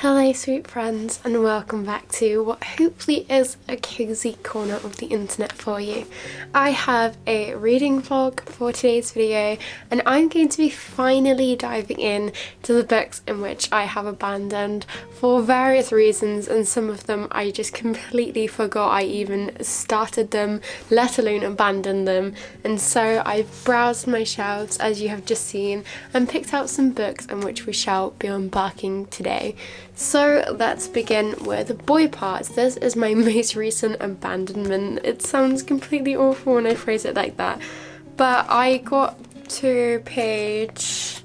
Hello sweet friends, and welcome back to what hopefully is a cozy corner of the internet for you. I have a reading vlog for today's video, and I'm going to be finally diving in to the books in which I have abandoned for various reasons, and some of them I just completely forgot I even started them, let alone abandoned them. And so I've browsed my shelves, as you have just seen, and picked out some books in which we shall be embarking today. So let's begin with the boy parts. This is my most recent abandonment. It sounds completely awful when I phrase it like that, but I got to page,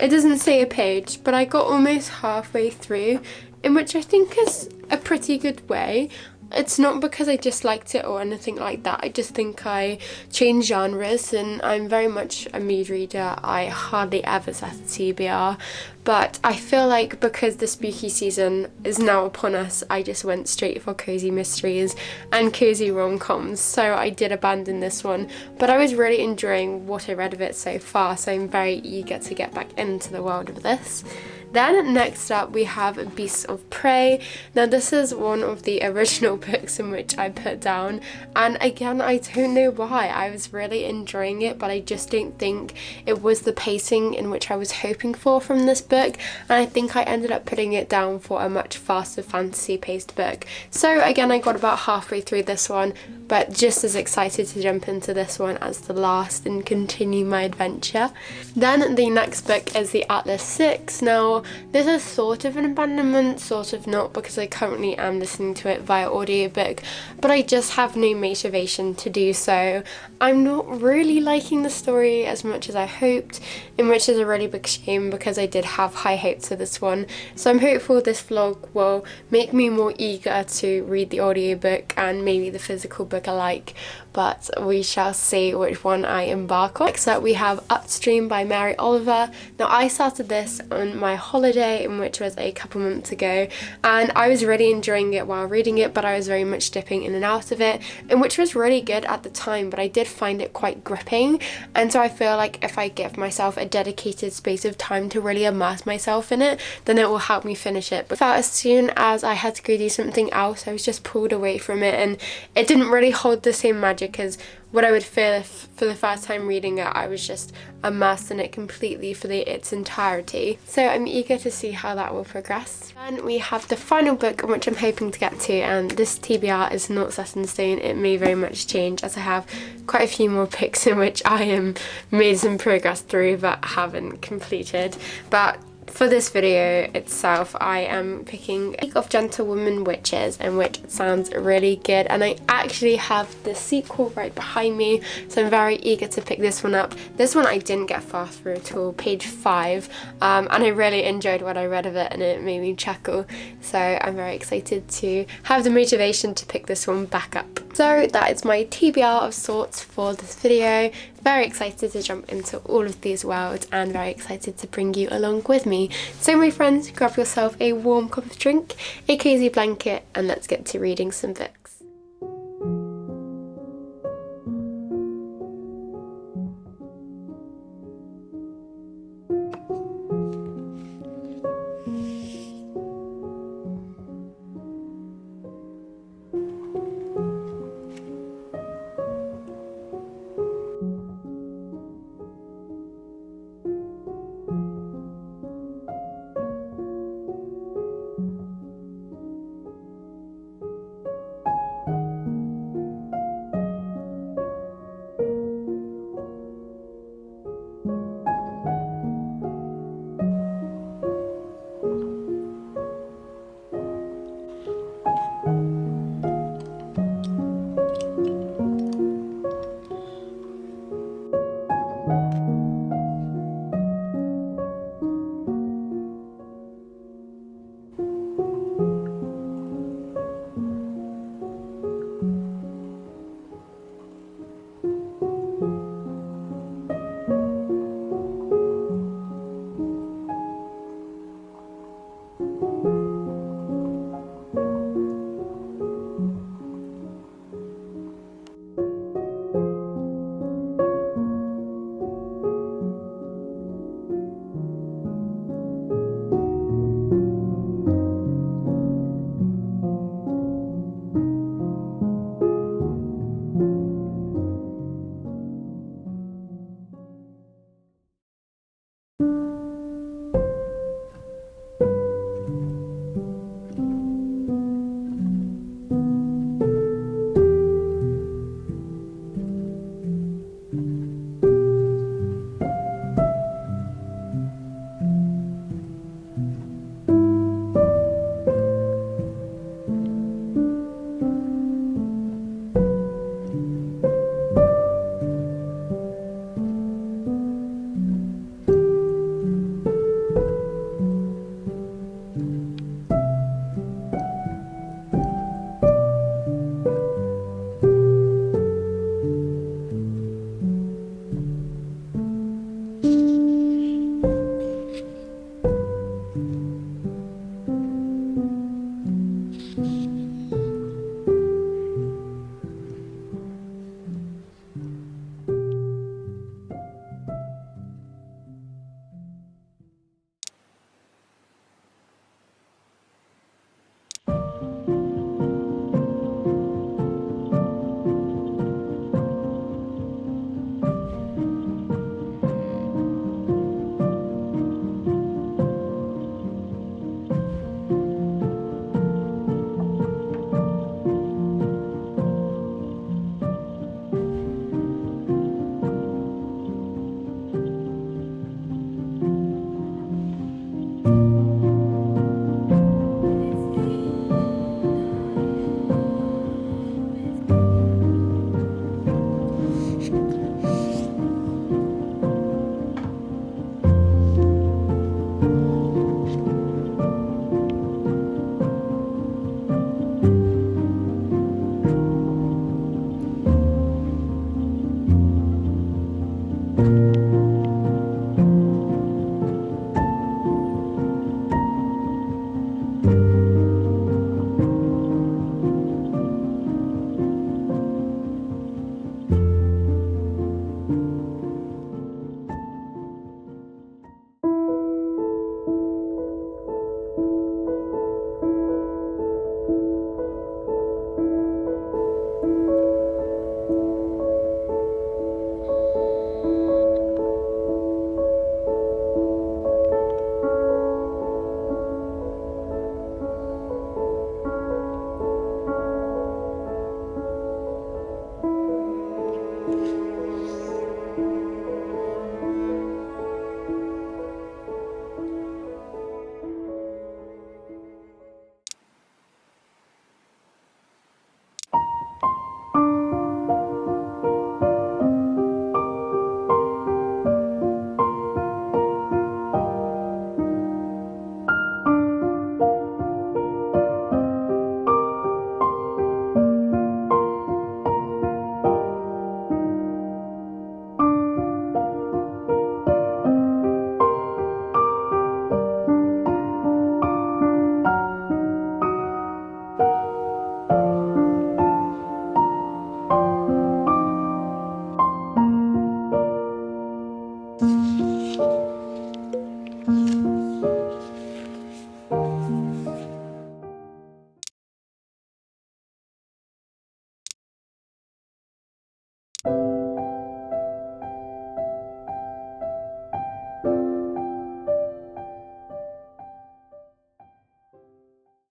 it doesn't say a page, but I got almost halfway through, in which I think is a pretty good way. It's not because I disliked it or anything like that. I just think I change genres, and I'm very much a mood reader. I hardly ever set a TBR, but I feel like because the spooky season is now upon us, I just went straight for cozy mysteries and cozy rom-coms. So I did abandon this one, but I was really enjoying what I read of it so far, so I'm very eager to get back into the world of this. Then next up we have Beasts of Prey. Now this is one of the original books in which I put down, and again I don't know why. I was really enjoying it, but I just don't think it was the pacing in which I was hoping for from this book, and I think I ended up putting it down for a much faster fantasy paced book. So again, I got about halfway through this one, but just as excited to jump into this one as the last and continue my adventure. Then the next book is the Atlas 6. Now this is sort of an abandonment, sort of not, because I currently am listening to it via audiobook, but I just have no motivation to do so. I'm not really liking the story as much as I hoped, in which is a really big shame because I did have high hopes for this one. So I'm hopeful this vlog will make me more eager to read the audiobook and maybe the physical book alike, but we shall see which one I embark on. Next up we have Upstream by Mary Oliver. Now I started this on my holiday, in which was a couple months ago, and I was really enjoying it while reading it, but I was very much dipping in and out of it, and which was really good at the time, but I did find it quite gripping, and so I feel like if I give myself a dedicated space of time to really immerse myself in it, then it will help me finish it. But as soon as I had to go do something else, I was just pulled away from it, and it didn't really hold the same magic as what I would feel if for the first time reading it I was just immersed in it completely for its entirety. So I'm eager to see how that will progress. Then we have the final book, which I'm hoping to get to, and this TBR is not set in stone. It may very much change, as I have quite a few more books in which I am made some progress through but haven't completed. But for this video itself, I am picking League of Gentlewomen Witches, in which it sounds really good, and I actually have the sequel right behind me, so I'm very eager to pick this one up. This one I didn't get far through at all, page 5, and I really enjoyed what I read of it, and it made me chuckle, so I'm very excited to have the motivation to pick this one back up. So that is my TBR of sorts for this video. Very excited to jump into all of these worlds, and very excited to bring you along with me. So my friends, grab yourself a warm cup of drink, a cozy blanket, and let's get to reading some books.